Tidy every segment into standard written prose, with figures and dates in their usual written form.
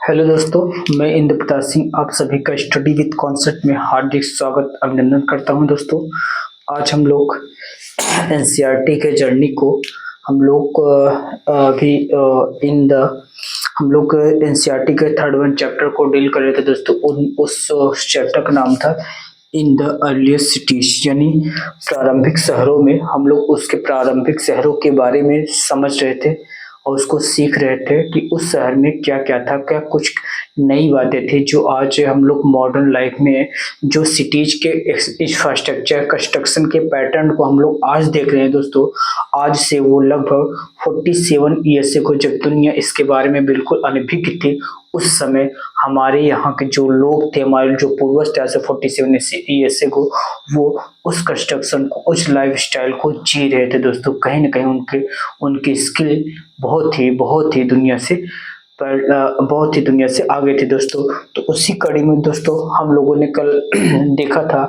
Hello दोस्तों, मैं इंद्र प्रताप सिंह आप सभी का स्टडी विद कॉन्सेप्ट में हार्दिक स्वागत अभिनंदन करता हूं। दोस्तों, आज हम लोग एनसीईआरटी के जर्नी को हम लोग अभी इन द हम लोग एनसीईआरटी के थर्ड वन चैप्टर को डील कर रहे थे। दोस्तों, उस चैप्टर का नाम था इन द अर्लीस्ट सिटीज, यानी प्रारंभिक शहरों में। हम लोग उसके प्रारंभिक शहरों के बारे में समझ रहे थे और उसको सीख रहे थे कि उस शहर में क्या क्या था, क्या कुछ नई बातें थी जो आज हम लोग मॉडर्न लाइफ में जो सिटीज के इंफ्रास्ट्रक्चर कंस्ट्रक्शन के पैटर्न को हम लोग आज देख रहे हैं। दोस्तों, आज से वो लगभग 47 ईयर्स को जब दुनिया इसके बारे में बिल्कुल अनभिज्ञ थी, उस समय हमारे यहाँ के जो लोग थे, हमारे जो पूर्वज थे, ऐसे 47 ईयर्स को, वो उस कंस्ट्रक्शन को, उस लाइफ स्टाइल को जी रहे थे। दोस्तों, कहीं ना कहीं उनकी स्किल बहुत ही दुनिया से आगे थे। दोस्तों, तो उसी कड़ी में दोस्तों हम लोगों ने कल देखा था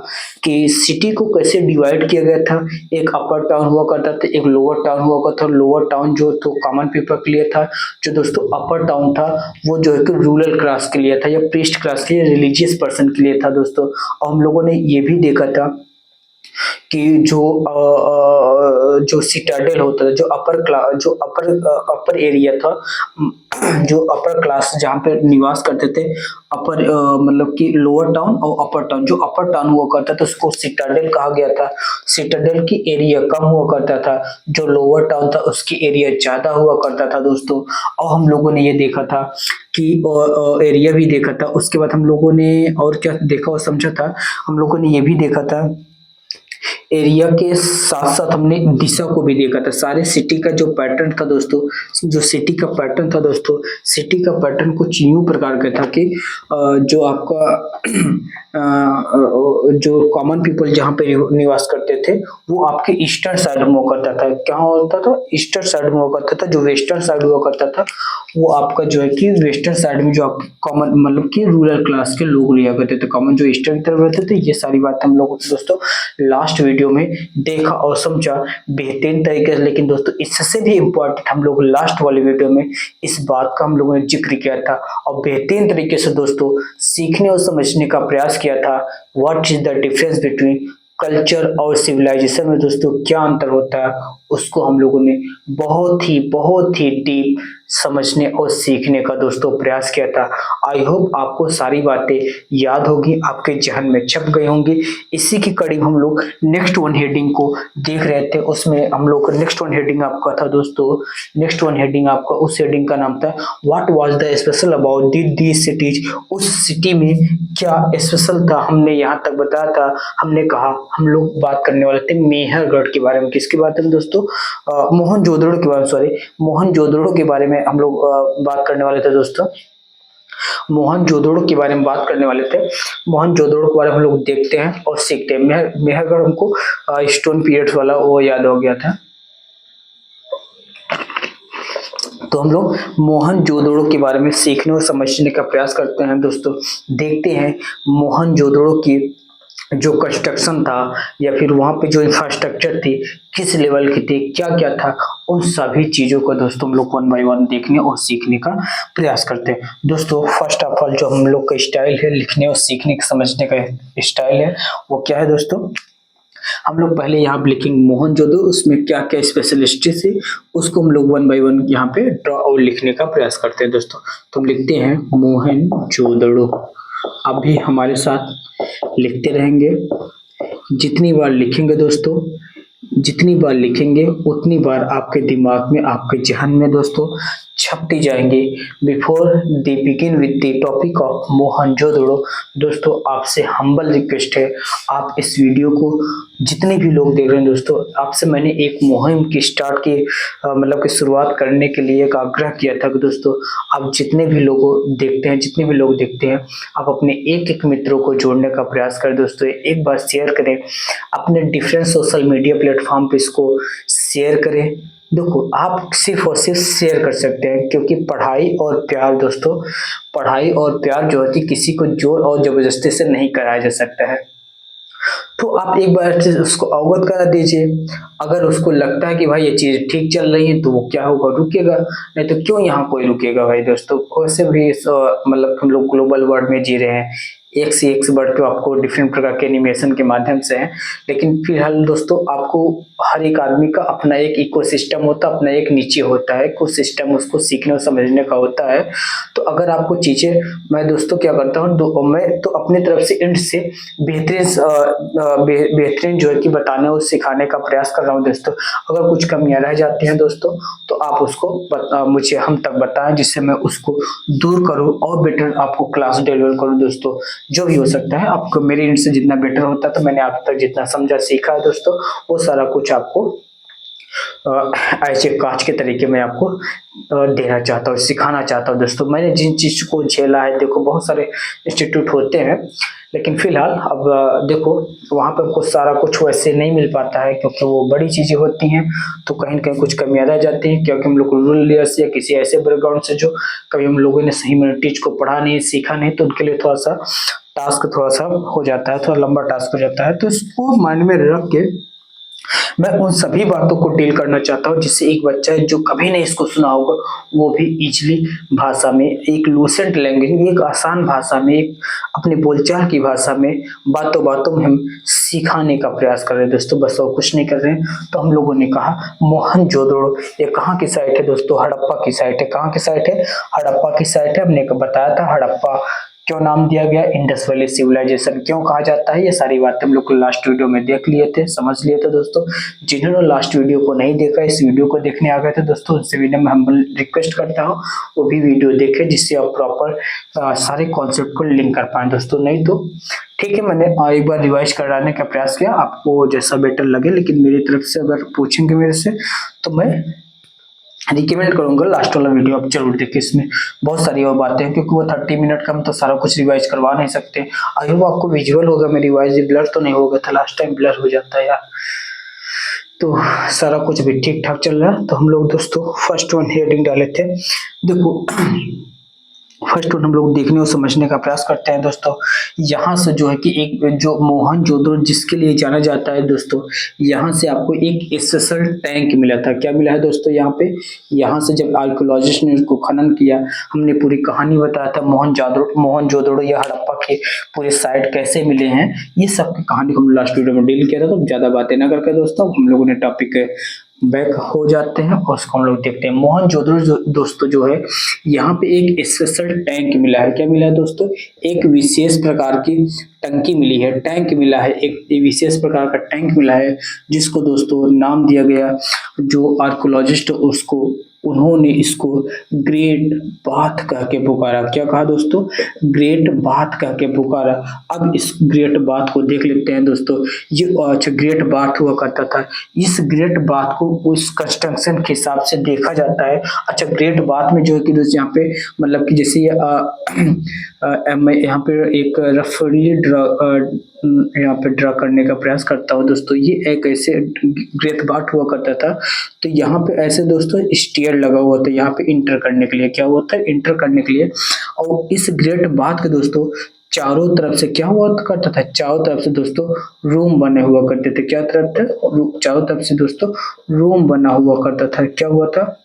कि सिटी को कैसे डिवाइड किया गया था। एक अपर टाउन हुआ करता था, एक लोअर टाउन हुआ करता था। लोअर टाउन जो तो कॉमन पीपल के लिए था, जो दोस्तों अपर टाउन था वो जो है कि रूरल क्लास के लिए था, या प्रीस्ट क्लास के लिए, रिलीजियस पर्सन के लिए था। दोस्तों, और हम लोगों ने ये भी देखा था कि जो सिटाडेल होता था, जो अपर एरिया था, जो अपर क्लास जहाँ पे निवास करते थे, अपर मतलब कि लोअर टाउन और अपर टाउन, जो अपर टाउन हुआ करता था उसको सिटाडेल कहा गया था। सिटाडेल की एरिया कम हुआ करता था, जो लोअर टाउन था उसकी एरिया ज्यादा हुआ करता था। दोस्तों, और हम लोगों ने ये देखा था कि एरिया भी देखा था। उसके बाद हम लोगों ने और क्या देखा और समझा था, हम लोगों ने ये भी देखा था, एरिया के साथ साथ हमने दिशा को भी देखा था। सारे सिटी का जो पैटर्न था दोस्तों, सिटी का पैटर्न कुछ यूं प्रकार का था कि जो आपका जो कॉमन पीपल जहाँ पे निवास करते थे वो आपके ईस्टर्न साइड में हुआ करता था। क्या होता था? ईस्टर्न साइड में हुआ करता था। जो वेस्टर्न साइड हुआ करता था वो आपका जो है कि वेस्टर्न साइड में जो आप कॉमन मतलब कि रूरल क्लास के लोग लिया करते थे। कॉमन जो ईस्टर्न की तरफ रहते थे। ये सारी बात हम लोग दोस्तों लास्ट वीडियो में देखा और समझा बेहतरीन तरीके से। लेकिन दोस्तों, इससे भी इम्पोर्टेंट हम लोग लास्ट वाले वीडियो में इस बात का हम लोगों ने जिक्र किया था और बेहतरीन तरीके से दोस्तों सीखने और समझने का प्रयास किया था। What is the difference between culture और सिविलाइजेशन में दोस्तों क्या अंतर होता है, उसको हम लोगों ने बहुत ही डीप समझने और सीखने का दोस्तों प्रयास किया था। आई होप आपको सारी बातें याद होगी, आपके जहन में छप गई होंगी। इसी की कड़ी हम लोग नेक्स्ट वन हेडिंग को देख रहे थे। उसमें हम लोग नेक्स्ट वन हेडिंग आपका था दोस्तों, नेक्स्ट वन हेडिंग आपका, उस हेडिंग का नाम था what was the special about the cities. उस सिटी में क्या स्पेशल था, हमने यहाँ तक बताया था। हमने कहा हम लोग बात करने वाले थे मेहरगढ़ के बारे में। किसके बारे में दोस्तों? मोहनजोदड़ो के बारे में, सॉरी, मोहनजोदड़ो के बारे में हम लोग बात करने वाले थे। दोस्तों, मोहनजोदड़ो के बारे में बात करने वाले थे। मोहनजोदड़ो के बारे में हम लोग देखते हैं और सीखते हैं। मेहरगढ़ हमको स्टोन पीरियड्स वाला वो याद हो गया था। तो हम लोग मोहनजोदड़ो के बारे में सीखने और समझने का प्रयास करते हैं। दोस्तों, देखते हैं मोहनजोदड़ो की जो कंस्ट्रक्शन था या फिर वहाँ पे जो इंफ्रास्ट्रक्चर थी किस लेवल की थी, क्या क्या था, उन सभी चीजों को दोस्तों हम लोग वन बाय वन देखने और सीखने का प्रयास करते हैं। दोस्तों, फर्स्ट ऑफ ऑल जो हम लोग का स्टाइल है लिखने और सीखने का समझने का स्टाइल है वो क्या है दोस्तों? हम लोग पहले यहाँ पे लिखेंगे मोहनजोदड़ो, उसमें क्या क्या स्पेशलिस्ट थी उसको हम लोग वन बाय वन यहाँ पे ड्रॉ और लिखने का प्रयास करते हैं। दोस्तों, तो हम लिखते हैं मोहनजोदड़ो। अब भी हमारे साथ लिखते रहेंगे। जितनी बार लिखेंगे दोस्तों, जितनी बार लिखेंगे उतनी बार आपके दिमाग में, आपके जहन में दोस्तों छपती जाएंगे। Before they begin with the topic of Mohenjodaro, दोस्तों आपसे हम्बल रिक्वेस्ट है, आप इस वीडियो को जितने भी लोग देख रहे हैं दोस्तों, आपसे मैंने एक मुहिम की स्टार्ट की मतलब कि शुरुआत करने के लिए एक आग्रह किया था कि दोस्तों आप जितने भी लोग देखते हैं आप अपने एक एक मित्रों को जोड़ने का प्रयास करें। दोस्तों, एक बार शेयर करें, अपने डिफरेंट सोशल मीडिया प्लेटफॉर्म पे इसको शेयर करें। देखो, आप सिर्फ और सिर्फ शेयर कर सकते हैं, क्योंकि पढ़ाई और प्यार दोस्तों, पढ़ाई और प्यार जो है किसी को जोर और जबरदस्ती से नहीं कराया जा सकता है। तो आप एक बार से उसको अवगत करा दीजिए। अगर उसको लगता है कि भाई ये चीज ठीक चल रही है तो वो क्या होगा, रुकेगा, नहीं तो क्यों यहाँ कोई रुकेगा भाई दोस्तों। वैसे भी मतलब हम लोग ग्लोबल वर्ल्ड में जी रहे हैं, एक से एक से बढ़ के आपको डिफरेंट प्रकार के एनिमेशन के माध्यम से है। लेकिन फिलहाल दोस्तों आपको हर एक आदमी का अपना एक इकोसिस्टम होता है, अपना एक नीचे होता है इकोसिस्टम, उसको सीखने और समझने का होता है। तो अगर आपको चीजें, मैं दोस्तों क्या करता हूँ, मैं तो अपनी तरफ से एंड से बेहतरीन जो है कि बताने और सिखाने का प्रयास कर रहा हूँ दोस्तों। अगर कुछ कमियां रह जाती हैं दोस्तों तो आप उसको मुझे हम तक बताएं, जिससे मैं उसको दूर करूँ और बेटर आपको क्लास डिलीवर करूँ दोस्तों। जो भी हो सकता है आपको मेरे एंड से जितना बेटर होता है, तो मैंने आप तक जितना समझा सीखा है दोस्तों, वो सारा कुछ आपको ऐसे कांच के तरीके में आपको देना चाहता हूँ, सिखाना चाहता हूँ दोस्तों। मैंने जिन चीज को झेला है, देखो बहुत सारे इंस्टीट्यूट होते हैं, लेकिन फिलहाल अब देखो वहां पर कुछ सारा कुछ वैसे नहीं मिल पाता है, क्योंकि वो बड़ी चीजें होती हैं, तो कहीं न कहीं कुछ कमियां रह जाती हैं, क्योंकि हम लोग रूरल एरिया से या किसी ऐसे बैकग्राउंड से जो कभी हम लोगों ने सही में टीच को पढ़ा नहीं, सीखा नहीं, तो उनके लिए थोड़ा सा टास्क थोड़ा सा हो जाता है, थोड़ा लंबा टास्क हो जाता है। तो इसको माइंड में रख के मैं उन सभी बातों को डील करना चाहता हूँ, जिससे एक बच्चा है जो कभी नहीं इसको सुना होगा, वो भी इजली भाषा में, एक लूसेंट लैंग्वेज, एक आसान भाषा में, एक अपने बोलचाल की भाषा में, बातों बातों में हम सिखाने का प्रयास कर रहे हैं दोस्तों, बस और कुछ नहीं कर रहे हैं। तो हम लोगों ने कहा मोहनजोदड़ो, ये कहाँ की साइट है दोस्तों, हड़प्पा की साइट है। कहाँ की साइट है, हड़प्पा की साइट है। हमने बताया था हड़प्पा क्यों नाम दिया गया, इंडस वैली सिविलाइजेशन क्यों कहा जाता है, ये सारी बातें हम लोग लास्ट वीडियो में देख लिए थे, समझ लिए थे दोस्तों। जिन्होंने लास्ट वीडियो को नहीं देखा, इस वीडियो को देखने आ गए थे दोस्तों, उनसे भी मैं हम्बल रिक्वेस्ट करता हूँ वो भी वीडियो देखे, जिससे आप प्रॉपर सारे कॉन्सेप्ट को लिंक कर पाए दोस्तों। नहीं तो ठीक है, मैंने एक बार रिवाइज कराने का प्रयास किया, आपको जैसा बेटर लगे, लेकिन मेरी तरफ से अगर पूछेंगे मेरे से तो मैं रिकमेंड करूंगा लास्ट वाला वीडियो आप जरूर देखिए। इसमें बहुत सारी और बातें हैं, क्योंकि वो 30 मिनट का हम तो सारा कुछ रिवाइज करवा नहीं सकते। आई होप आपको विजुअल होगा, मैं रिवाइज ब्लर तो नहीं होगा था, लास्ट टाइम ब्लर हो जाता है यार। तो सारा कुछ भी ठीक ठाक चल रहा है। तो हम लोग दोस्तों फर्स्ट वन हेडिंग डाले थे, देखो फर्स्ट वन हम लोग देखने और समझने का प्रयास करते हैं दोस्तों। यहाँ से जो है कि एक जो मोहनजोदड़ो जिसके लिए जाना जाता है दोस्तों, यहाँ से आपको एक स्पेशल टैंक मिला था। क्या मिला है दोस्तों, यहाँ पे, यहाँ से जब आर्कियोलॉजिस्ट ने उसको खनन किया, हमने पूरी कहानी बताया था मोहनजोदड़ो या हड़प्पा के पूरे साइट कैसे मिले हैं, ये सब की कहानी को हम लास्ट वीडियो में डील किया था। तो ज्यादा बातें ना करके दोस्तों हम लोगों ने टॉपिक बैक हो जाते हैं और उसको हम लोग देखते हैं। मोहनजोदड़ो दोस्तों जो है, यहाँ पे एक स्पेशल टैंक मिला है। क्या मिला है दोस्तों, एक विशेष प्रकार की टंकी मिली है, टैंक मिला है, एक विशेष प्रकार का टैंक मिला है, जिसको दोस्तों नाम दिया गया, जो आर्कियोलॉजिस्ट उसको उन्होंने इसको ग्रेट बाथ कह के पुकारा। क्या कहा दोस्तों, ग्रेट बाथ कह के पुकारा। अब इस ग्रेट बाथ को देख लेते हैं दोस्तों। ये अच्छा ग्रेट बाथ हुआ करता था, इस ग्रेट बाथ को उस कंस्ट्रक्शन के हिसाब से देखा जाता है। अच्छा ग्रेट बाथ में जो है कि दोस्तों यहाँ पे मतलब कि जैसे मैं यहाँ पे एक रफली यहाँ पे ड्रा करने का प्रयास करता हूँ दोस्तों। ये एक ऐसे ग्रेट बाथ हुआ करता था, तो यहाँ पे ऐसे दोस्तों स्टेयर लगा हुआ था यहाँ पे इंटर करने के लिए। क्या होता है, इंटर करने के लिए। और इस ग्रेट बाथ के दोस्तों चारों तरफ से क्या हुआ करता था, चारों तरफ से दोस्तों रूम बने हुआ करते थे। क्या तरफ थे, चारों तरफ से दोस्तों रूम बना हुआ करता था। क्या हुआ था,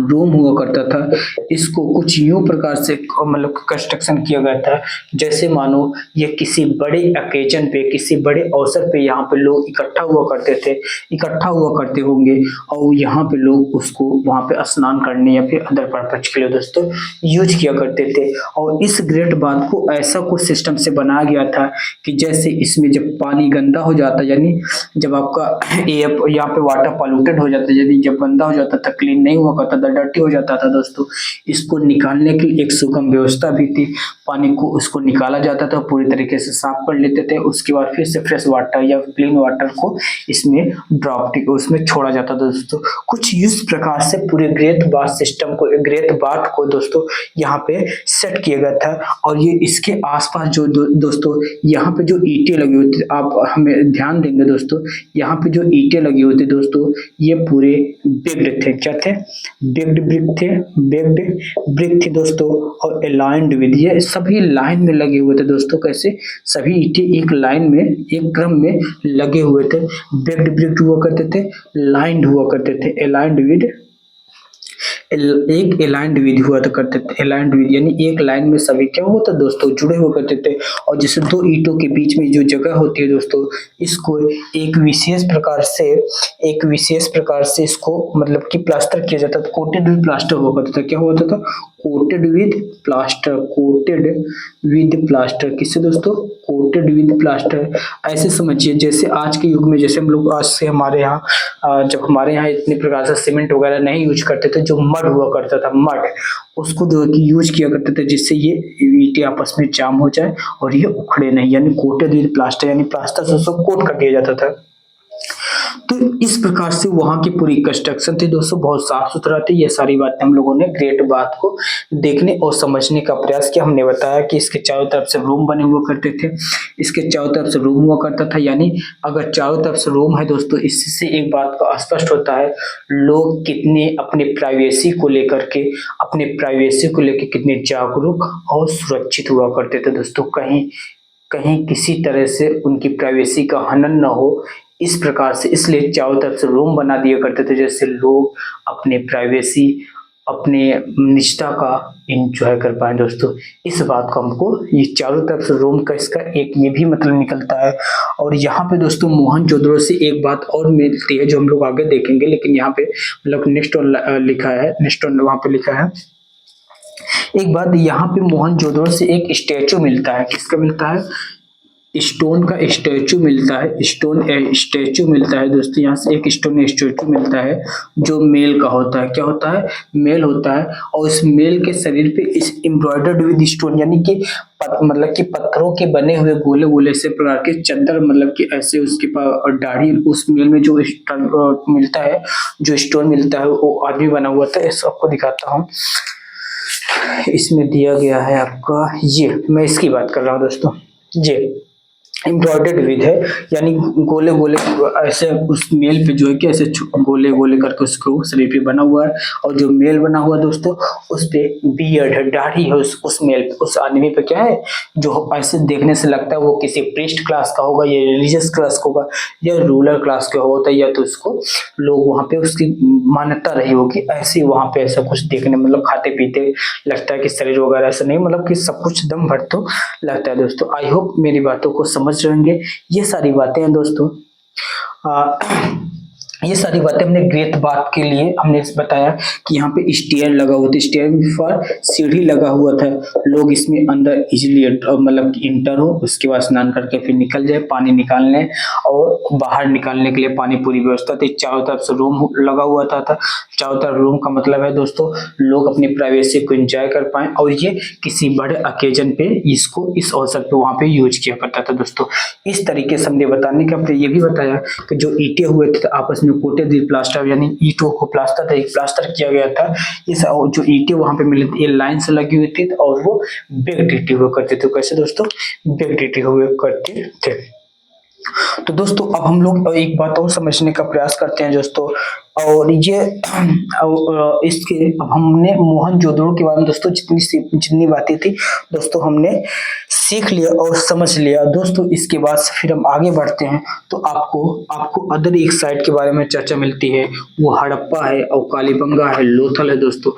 रूम हुआ करता था। इसको कुछ यूं प्रकार से मतलब कंस्ट्रक्शन किया गया था, जैसे मानो ये किसी बड़े ओकेजन पे, किसी बड़े अवसर पे यहाँ पे लोग इकट्ठा हुआ करते थे, इकट्ठा हुआ करते होंगे, और यहाँ पे लोग उसको वहाँ पे स्नान करने या फिर अदर पर्पज के लिए दोस्तों यूज किया करते थे। और इस ग्रेट बाथ को ऐसा कुछ सिस्टम से बनाया गया था कि जैसे इसमें जब पानी गंदा हो जाता, यानी जब आपका यहाँ पे वाटर पॉल्यूटेड हो जाता, यदि जब गंदा हो जाता था, क्लीन नहीं हुआ था, डर्टी हो जाता था दोस्तों, इसको निकालने की एक सुगम व्यवस्था भी थी। पानी को उसको निकाला जाता था, पूरी तरीके से साफ कर लेते थे, उसके बाद फिर से फ्रेश वाटर या क्लीन वाटर को इसमें ड्रॉप उसमें छोड़ा जाता था दोस्तों। कुछ इस प्रकार से पूरे ग्रेट बाथ सिस्टम को, ग्रेट बाथ को दोस्तों यहाँ पे सेट किया गया था। और ये इसके आसपास जो दोस्तों यहाँ पे जो ईंटें लगी हुई थी, आप हमें ध्यान देंगे दोस्तों, यहाँ पे जो ईंटें लगी हुई थी दोस्तों, ये पूरे बिग्ड थे। क्या थे, बेग्ड ब्रिक थे दोस्तों, और अलाइंड विद, ये सभी लाइन में लगे हुए थे दोस्तों। कैसे? सभी ईंटें एक लाइन में, एक क्रम में लगे हुए थे। बेग्ड ब्रिक हुआ करते थे, लाइंड हुआ करते थे, अलाइंड विद, एक अलाइंड विधि हुआ तो करते थे। अलाइंड विधि यानी एक लाइन में सभी क्या हुआ था दोस्तों, जुड़े हुए करते थे। और जैसे दो ईंटों के बीच में जो जगह होती है दोस्तों, इसको एक विशेष प्रकार से इसको मतलब कि प्लास्टर किया जाता था, कोटेड विद प्लास्टर हुआ करता था। क्या हुआ था? Coated with plaster, coated with plaster. किससे दोस्तों? Coated with plaster. ऐसे समझिए जैसे आज के युग में, जैसे हम लोग आज से हमारे यहाँ जब हमारे यहाँ इतने प्रकार से सीमेंट वगैरह नहीं यूज करते थे, जो मड हुआ करता था, मड, उसको जो है कि यूज किया करते थे जिससे ये ईंटें आपस में जाम हो जाए और ये उखड़े नहीं, यानी कोटेड विद प्लास्टर, यानी प्लास्टर से उसको कोट कर दिया जाता था। तो इस प्रकार से वहां की पूरी कंस्ट्रक्शन थी दोस्तों, बहुत साफ सुथरा थी। ये सारी बातें हम लोगों ने ग्रेट बात को देखने और समझने का प्रयास किया। हमने बताया कि इसके चारों तरफ से रूम बने हुआ करते थे, इसके चारों तरफ से रूम हुआ करता था। यानी अगर चारों तरफ से रूम है दोस्तों, इससे एक बात का स्पष्ट होता है, लोग कितने अपने प्राइवेसी को लेकर कितने जागरूक और सुरक्षित हुआ करते थे दोस्तों। कहीं कहीं किसी तरह से उनकी प्राइवेसी का हनन न हो, इस प्रकार से, इसलिए चारों तरफ से रूम बना दिया करते थे, जैसे लोग अपने प्राइवेसी, अपने निजता का इंजॉय कर पाए दोस्तों। इस बात को हमको, ये चारों तरफ से रूम का इसका एक ये भी मतलब निकलता है। और यहाँ पे दोस्तों मोहनजोदड़ो से एक बात और मिलती है जो हम लोग आगे देखेंगे, लेकिन यहाँ पे मतलब नेक्स्ट लिखा है, नेक्स्ट वहाँ पे लिखा है एक बात, यहाँ पे मोहनजोदड़ो से एक स्टैचू मिलता है। किसका मिलता है? स्टोन का स्टैचू मिलता है, स्टैचू मिलता है दोस्तों। यहाँ से एक स्टोन स्टैचू मिलता है जो मेल का होता है। क्या होता है? मेल होता है। और इस मेल के शरीर पे इस एम्ब्रॉयडर्ड विद स्टोन, यानी कि मतलब कि पत्थरों के बने हुए गोले गोले से प्रकार के चद्दर, मतलब कि ऐसे उसके पास दाढ़ी, उस मेल में जो मिलता है, जो स्टोन मिलता है, वो आदमी बना हुआ था। इस आपको दिखाता हूँ, इसमें दिया गया है आपका, ये मैं इसकी बात कर रहा हूँ दोस्तों। ये एम्ब्रॉयडर्ड विद है, यानी गोले गोले ऐसे उस मेल पे जो है कि ऐसे गोले गोले करके उसको शरीर पे बना हुआ है। और जो मेल बना हुआ दोस्तों, उस पे बियर्ड है, दाढ़ी है, उस मेल पे, उस आदमी पे क्या है, जो ऐसे देखने से लगता है वो किसी प्रीस्ट क्लास का होगा, या रिलीजियस क्लास का होगा, या रूलर क्लास का होता है, या तो उसको लोग वहाँ पे उसकी मान्यता रही होगी, ऐसे वहाँ पे ऐसा कुछ देखने, मतलब खाते पीते लगता है कि शरीर वगैरह ऐसा नहीं, मतलब कि सब कुछ दम भर तो लगता है दोस्तों। आई होप मेरी बातों को समझ रहेंगे। ये सारी बातें हैं दोस्तों, ये सारी बातें हमने ग्रेट बात के लिए हमने बताया कि यहाँ पे स्टेयर लगा हुआ था, स्टेयर पर सीढ़ी लगा हुआ था, लोग इसमें अंदर इजिली मतलब इंटर हो, उसके बाद स्नान करके फिर निकल जाए, पानी निकालने और बाहर निकालने के लिए पानी पूरी व्यवस्था थी। चारों तरफ से रूम लगा हुआ था। चारों तरफ रूम का मतलब है दोस्तों, लोग अपनी प्राइवेसी को एंजॉय कर पाए, और ये किसी बड़े ओकेजन पे इसको, इस अवसर पे वहाँ पे यूज किया करता था दोस्तों। इस तरीके से हमने बताने का ये भी बताया कि जो ईंटें हुए थे आपस में कोटेड विद प्लास्टर, यानी ईंटों को प्लास्टर किया गया था। इस जो ईंटें वहां पे मिली थी, ये लाइन से लगी हुई थी और वो बेग्ड ईंटें हुआ करते थे। कैसे दोस्तों? बेग्ड ईंटें हुआ करते थे। तो दोस्तों अब हम लोग एक बात और समझने का प्रयास करते हैं दोस्तों, और ये इसके अब हमने मोहनजोदड़ो के बारे में दोस्तों जितनी बातें थी दोस्तों हमने सीख लिया और समझ लिया दोस्तों। इसके बाद फिर हम आगे बढ़ते हैं, तो आपको अदर एक साइड के बारे में चर्चा मिलती है, वो हड़प्पा है और कालीबंगा है, लोथल है दोस्तों।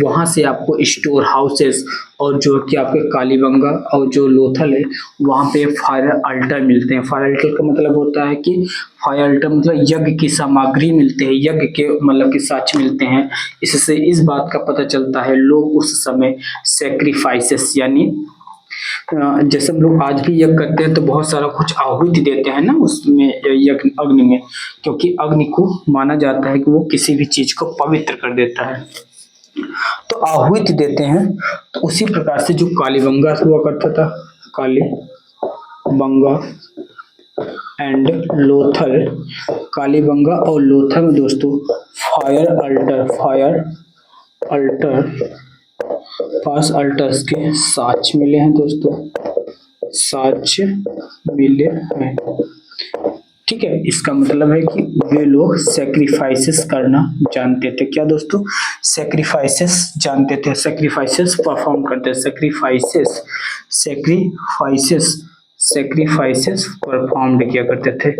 वहां से आपको स्टोर हाउसेस और जो कि आपके कालीबंगा और जो लोथल है, वहां पे फायर अल्टर मिलते हैं। फायर अल्टर का मतलब होता है कि फायर अल्टर मतलब यज्ञ की सामग्री मिलते हैं, यज्ञ के मतलब के साक्ष्य मिलते हैं। इससे इस बात का पता चलता है लोग उस समय सेक्रीफाइसेस, यानी जैसे हम लोग आज भी यज्ञ करते हैं तो बहुत सारा कुछ आहुति देते हैं ना उसमें, यज्ञ अग्नि में, क्योंकि अग्नि को माना जाता है कि वो किसी भी चीज को पवित्र कर देता है, तो आहुति देते हैं। तो उसी प्रकार से जो कालीबंगा हुआ करता था, कालीबंगा एंड लोथल, कालीबंगा और लोथल में दोस्तों फायर अल्टर पास अल्टर्स के साक्ष्य मिले हैं दोस्तों, साक्ष्य मिले हैं। ठीक है, इसका मतलब है कि वे लोग सेक्रीफाइसेस करना जानते थे। क्या दोस्तों? सेक्रीफाइसेस जानते थे, सेक्रीफाइसेस परफॉर्म करते थे, सेक्रीफाइसेस सेक्रीफाइसेस सेक्रीफाइसेस परफॉर्म्ड किया करते थे।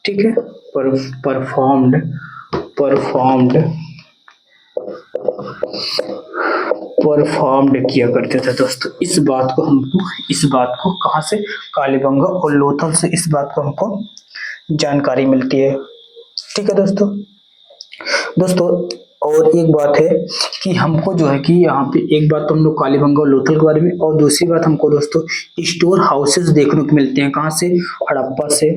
ठीक है, परफॉर्म्ड परफॉर्म्ड परफॉर्म्ड किया करते थे दोस्तों। इस बात को कहाँ से? कालीबंगा और लोथल से इस बात को हमको जानकारी मिलती है। ठीक है दोस्तों। दोस्तों और एक बात है कि हमको जो है कि यहाँ पे एक बात तो हम लोग कालीबंगा और लोथल के बारे में, और दूसरी बात हमको दोस्तों स्टोर हाउसेस देखने को मिलते हैं। कहाँ से? हड़प्पा से।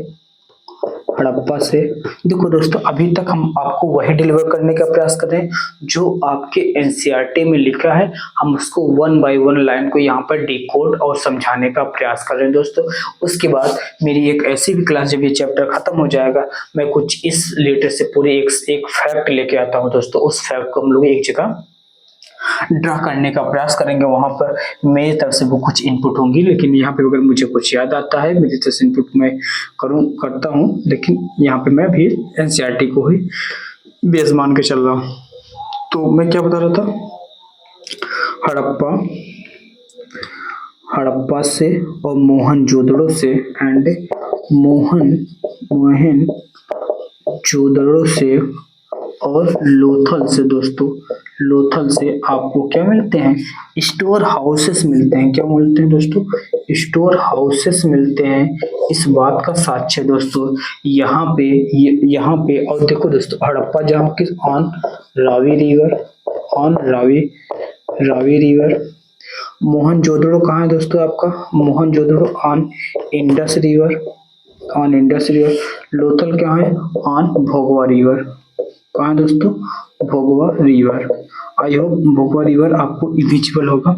हड़प्पा से। देखो दोस्तों, अभी तक हम आपको वही डिलीवर करने का प्रयास कर रहे हैं जो आपके एनसीईआरटी में लिखा है। हम उसको 1 बाय 1 लाइन को यहाँ पर डिकोड और समझाने का प्रयास कर रहे हैं दोस्तों। उसके बाद मेरी एक ऐसी भी क्लास, जब ये चैप्टर खत्म हो जाएगा, मैं कुछ इस रिलेटेड से पूरे एक फैक्ट लेके आता हूँ दोस्तों। उस फैक्ट को हम लोग एक जगह ड्रा करने का प्रयास करेंगे। वहां पर मेरी तरफ से वो कुछ इनपुट होंगी, लेकिन यहाँ पे अगर मुझे कुछ याद आता है मेरी तरफ से इनपुट मैं करता हूँ, लेकिन यहाँ पे मैं भी एनसीईआरटी को ही बेस मान के चल रहा हूँ। तो मैं क्या बता रहा था? हड़प्पा से और मोहनजोदड़ो से एंड मोहनजोदड़ो से और लोथल से दोस्तों, लोथल से आपको क्या मिलते हैं? स्टोर हाउसेस मिलते हैं। क्या मिलते हैं दोस्तों? स्टोर हाउसेस मिलते हैं। इस बात का साक्ष्य दोस्तों यहाँ पे और देखो दोस्तों, हड़प्पा जहाँ की ऑन रावी रिवर। मोहनजोदड़ो कहाँ है दोस्तों आपका? Mohenjodaro on Indus river. Lothal क्या है? On Bhogava river. कहाँ है दोस्तों? Bhogava river. I hope Bhogava river आपको विजिबल होगा।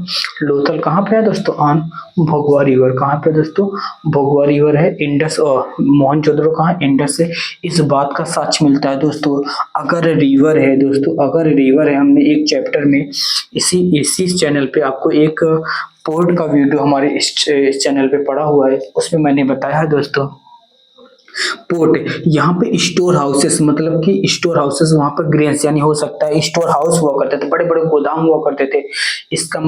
लोथल कहाँ पे है दोस्तों? On Bhogava river. कहाँ पे दोस्तों? भोगवा रिवर है। इंडस और मोहनजोदड़ो कहाँ है? इंडस से। इस बात का साक्ष्य मिलता है दोस्तों, अगर रिवर है दोस्तों, अगर रिवर है, हमने एक चैप्टर में इसी चैनल पे आपको एक पोर्ट का वीडियो हमारे इस चैनल पे पड़ा हुआ है, उसमें मैंने बताया है दोस्तों पोर्ट। यहाँ पे स्टोर हाउसेस, मतलब कि स्टोर हाउसेस वहां पर ग्रेन्स यानी हो सकता है स्टोर हाउस हुआ करते थे, बड़े बड़े गोदाम हुआ करते थे। इसका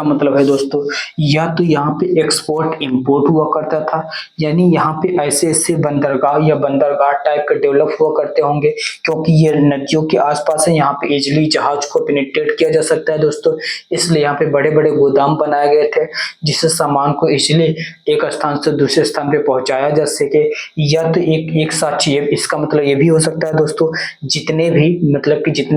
मतलब है दोस्तों, या तो यहाँ पे एक्सपोर्ट इंपोर्ट हुआ करता था, यानी यहाँ पे ऐसे ऐसे बंदरगाह या बंदरगाह टाइप के डेवलप हुआ करते होंगे, क्योंकि ये नदियों के आसपास है। यहाँ पे इजिली जहाज को पेनिट्रेट किया जा सकता है दोस्तों, इसलिए यहाँ पे बड़े बड़े गोदाम बनाए गए थे, जिससे सामान को इजिली एक स्थान से दूसरे स्थान पे पहुंचाया जा सके। या तो एक साक्षी है, इसका मतलब ये भी हो सकता है दोस्तों, जितने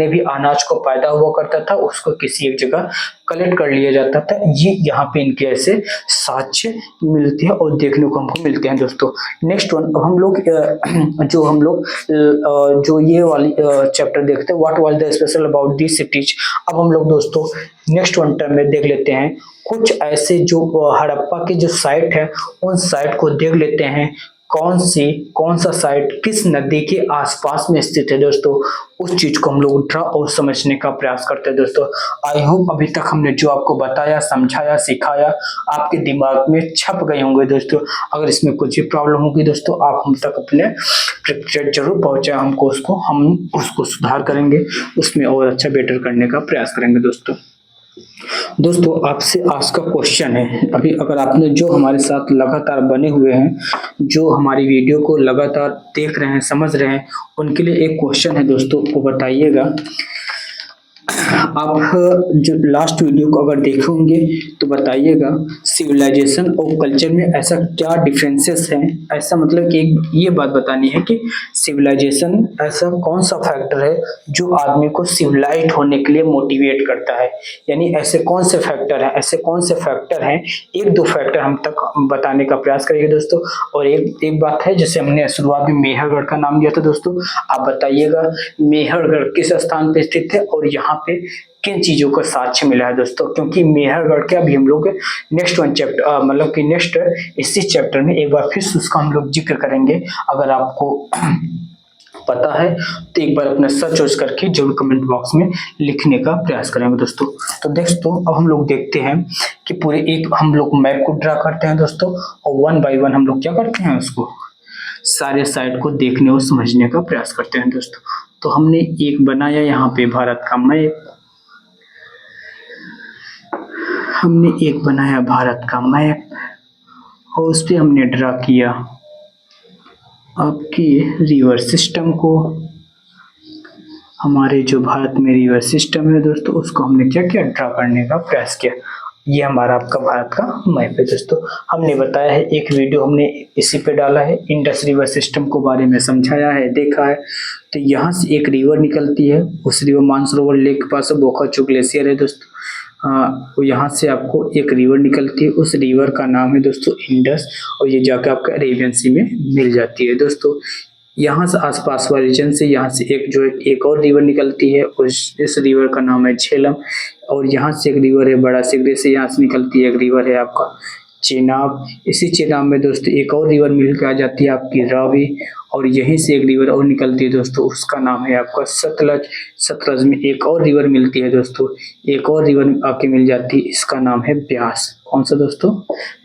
भी अनाज को पैदा हुआ करता था उसको किसी एक जगह कलेक्ट कर लिया जाता था। ये यहाँ पे इनके ऐसे साक्ष्य मिलते हैं और देखने को हमको मिलते हैं दोस्तों। नेक्स्ट वन, अब हम लोग जो ये वाली चैप्टर देखते हैं, what was the special about this cities. अब हम लोग दोस्तों नेक्स्ट वन टर्म में देख लेते हैं कुछ ऐसे जो हड़प्पा की जो साइट है, उन साइट को देख लेते हैं। कौन सा साइट किस नदी के आसपास में स्थित है दोस्तों, उस चीज को हम लोग ड्रा और समझने का प्रयास करते हैं दोस्तों। आई होप अभी तक हमने जो आपको बताया, समझाया, सिखाया, आपके दिमाग में छप गए होंगे दोस्तों। अगर इसमें कुछ भी प्रॉब्लम होगी दोस्तों, आप हम तक अपने पिक्चर जरूर पहुंचाए, हम उसको सुधार करेंगे, उसमें और अच्छा बेटर करने का प्रयास करेंगे दोस्तों आपसे आज का क्वेश्चन है, अभी अगर आपने जो हमारे साथ लगातार बने हुए हैं, जो हमारी वीडियो को लगातार देख रहे हैं, समझ रहे हैं, उनके लिए एक क्वेश्चन है दोस्तों, वो बताइएगा। आप जो लास्ट वीडियो को अगर देखे होंगे तो बताइएगा, सिविलाइजेशन और कल्चर में ऐसा क्या डिफरेंसेस हैं। ऐसा मतलब कि ये बात बतानी है कि सिविलाइजेशन ऐसा कौन सा फैक्टर है जो आदमी को सिविलाइज्ड होने के लिए मोटिवेट करता है, यानी ऐसे कौन से फैक्टर हैं, एक दो फैक्टर हम तक बताने का प्रयास करेंगे दोस्तों। और एक बात है, जैसे हमने शुरुआत में मेहरगढ़ का नाम दिया था दोस्तों, आप बताइएगा मेहरगढ़ किस स्थान पे स्थित है और यहाँ पे किन चीजों का साक्ष्य मिला है दोस्तों। क्योंकि मेहरगढ़ के अभी हम लोग नेक्स्ट वन चैप्टर मतलब कि नेक्स्ट इसी चैप्टर में एक बार फिर उसका हम लोग जिक्र करेंगे। अगर आपको पता है तो एक बार अपने सर्च करके जरूर कमेंट बॉक्स में लिखने का प्रयास करेंगे दोस्तों। तो दोस्तों अब हम लोग देखते हैं कि पूरे एक हम लोग मैप को ड्रा करते हैं दोस्तों, और 1 बाय 1 हम लोग क्या करते हैं उसको सारे साइट को देखने और समझने का प्रयास करते हैं दोस्तों। तो हमने एक बनाया यहाँ पे भारत का मैप, हमने एक बनाया भारत का मैप और उस पे हमने ड्रा किया आपके रिवर सिस्टम को। हमारे जो भारत में रिवर सिस्टम है दोस्तों, उसको हमने क्या किया, ड्रा करने का प्रयास किया। ये हमारा आपका भारत का मैप है दोस्तों। हमने बताया है, एक वीडियो हमने इसी पे डाला है, इंडस रिवर सिस्टम को बारे में समझाया है, देखा है। तो यहाँ से एक रिवर निकलती है, उस रिवर मानसरोवर लेक के पास बोकाचू ग्लेशियर है दोस्तों। तो यहाँ से आपको एक रिवर निकलती है, उस रिवर का नाम है दोस्तों इंडस, और ये जाकर आपका अरेबियन सी में मिल जाती है दोस्तों। यहाँ से आसपास वाले रीजन से यहाँ से एक और रिवर निकलती है, इस रिवर का नाम है झेलम। और यहाँ से एक रिवर है बड़ा सिगरे से, यहाँ से निकलती है एक रिवर है आपका चेनाब। इसी चेनाब में दोस्तों एक और रिवर मिल के आ जाती है आपकी रावी, और यहीं से एक रिवर और निकलती है दोस्तों, उसका नाम है आपका सतलज। सतलज में एक और रिवर मिलती है दोस्तों, एक और रिवर आके मिल जाती है, इसका नाम है ब्यास। कौन सा दोस्तों,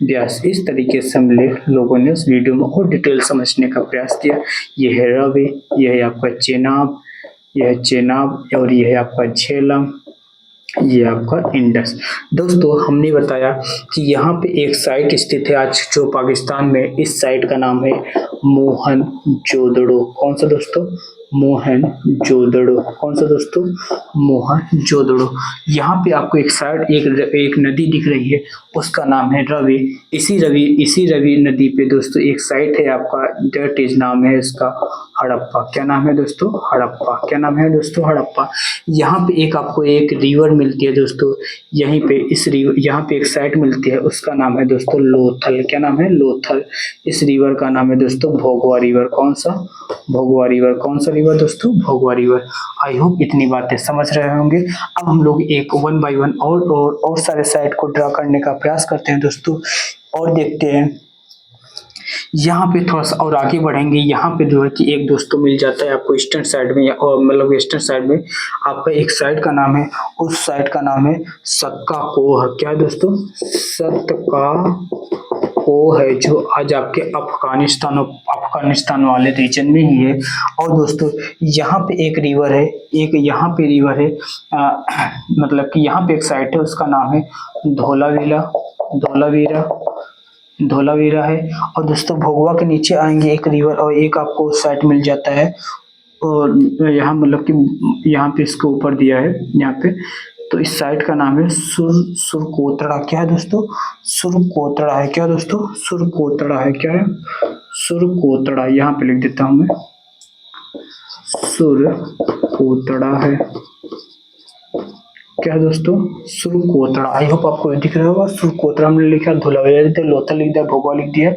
ब्यास। इस तरीके से हम लोगों ने उस वीडियो में और डिटेल समझने का प्रयास किया। ये है रावी, यह है आपका चेनाब, यह है चेनाब, और यह है आपका झेलम, ये आपका इंडस। दोस्तों हमने बताया कि यहाँ पे एक साइट स्थित है आज जो पाकिस्तान में, इस साइट का नाम है मोहनजोदड़ो। कौन सा दोस्तों, मोहनजोदड़ो। कौन सा दोस्तों, मोहनजोदड़ो। यहाँ पे आपको एक साइड एक नदी दिख रही है, उसका नाम है रवि। इसी रवि नदी पे दोस्तों एक साइट है आपका, दैट इज नाम है इसका हड़प्पा। क्या नाम है दोस्तों, हड़प्पा। क्या नाम है दोस्तों, हड़प्पा। यहाँ पे एक आपको एक रिवर मिलती है दोस्तों, यहीं पे इस रिवर, यहाँ पे एक साइट मिलती है, उसका नाम है दोस्तों लोथल। क्या नाम है, लोथल। इस रिवर का नाम है दोस्तों भोगवा रिवर। कौन सा, भोगवा रिवर। कौन सा रिवर दोस्तों, भोगवा रिवर। आई होप इतनी बातें समझ रहे होंगे। अब हम लोग एक 1 बाय 1 और सारे साइट को ड्रा करने का प्रयास करते हैं दोस्तों, और देखते हैं। यहाँ पे थोड़ा सा और आगे बढ़ेंगे, यहाँ पे जो है कि एक दोस्तों मिल जाता है आपको ईस्टर्न साइड में, और मतलब वेस्टर्न साइड में आपका एक साइड का नाम है, उस साइड का नाम है सक्का कोह। क्या है दोस्तों, सक्का कोह है, जो आज आपके अफगानिस्तान वाले रीजन में ही है। और दोस्तों यहाँ पे एक रिवर है, एक यहाँ पे रिवर है, मतलब कि यहाँ पे एक साइट है, उसका नाम है धोलावीरा है। और दोस्तों भोगवा के नीचे आएंगे एक रिवर, और एक आपको साइट मिल जाता है, और यहाँ मतलब कि यहाँ पे इसके ऊपर दिया है यहाँ पे, तो इस साइट का नाम है सुरकोतड़ा। क्या है दोस्तों, सुरकोतड़ा है। क्या दोस्तों, सुरकोतड़ा है। क्या है, सुरकोतड़ा। यहाँ पे लिख देता हूँ मैं, सुरकोतड़ा है। क्या दोस्तों, सुरकोतड़ा। आई होप आपको दिख रहा होगा। सुरकोतड़ा हमने लिखा, धुलावेरा लोथल लिख दिया, भोगवा लिख दिया,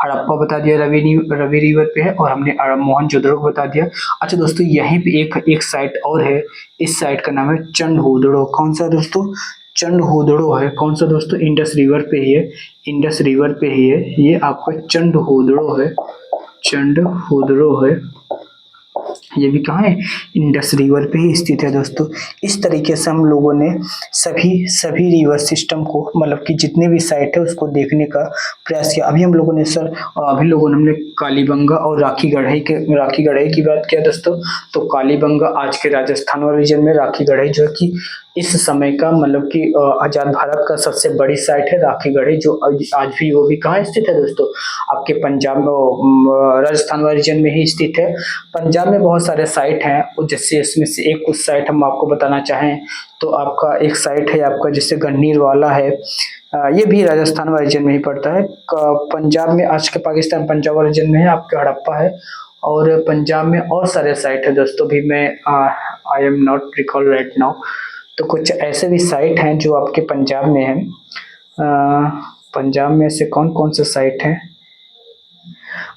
हड़प्पा बता दिया रवि रिवर पे है, और हमने मोहनजोदड़ो को बता दिया। अच्छा दोस्तों यहीं पे एक साइट और है, इस साइट का नाम है चंडहोदड़ो। कौन सा दोस्तों, चंडहोदड़ो है। कौन सा दोस्तों, इंडस रिवर पे ही है, इंडस रिवर पे ही है, ये आपका चंडहोदड़ो है, चंडहोदड़ो है। ये भी कहाँ है, इंडस रिवर पे ही स्थित है दोस्तों। इस तरीके से हम लोगों ने सभी रिवर सिस्टम को, मतलब कि जितने भी साइट है उसको देखने का प्रयास किया। अभी हमने कालीबंगा और राखी गढ़ई की बात किया दोस्तों। तो कालीबंगा आज के राजस्थान वाले रीजन में, राखी गढ़ई जो है कि इस समय का मतलब कि आजाद भारत का सबसे बड़ी साइट है राखी गढ़ई, जो आज भी वो भी कहाँ स्थित है दोस्तों, आपके पंजाब में, राजस्थान वाले रीजन में ही स्थित है। पंजाब में बहुत सारे साइट हैं, जैसे इसमें से एक कुछ साइट हम आपको बताना चाहें तो आपका एक साइट है आपका जैसे गन्नीर वाला है, ये भी राजस्थान वाले रीजन में ही पड़ता है। पंजाब में, आज के पाकिस्तान पंजाब वाले रीजन में है आपके हड़प्पा है, और पंजाब में और सारे साइट है दोस्तों, भी मैं I am not recall right now. तो कुछ ऐसे भी साइट हैं जो आपके पंजाब में है। पंजाब में से कौन कौन से साइट हैं,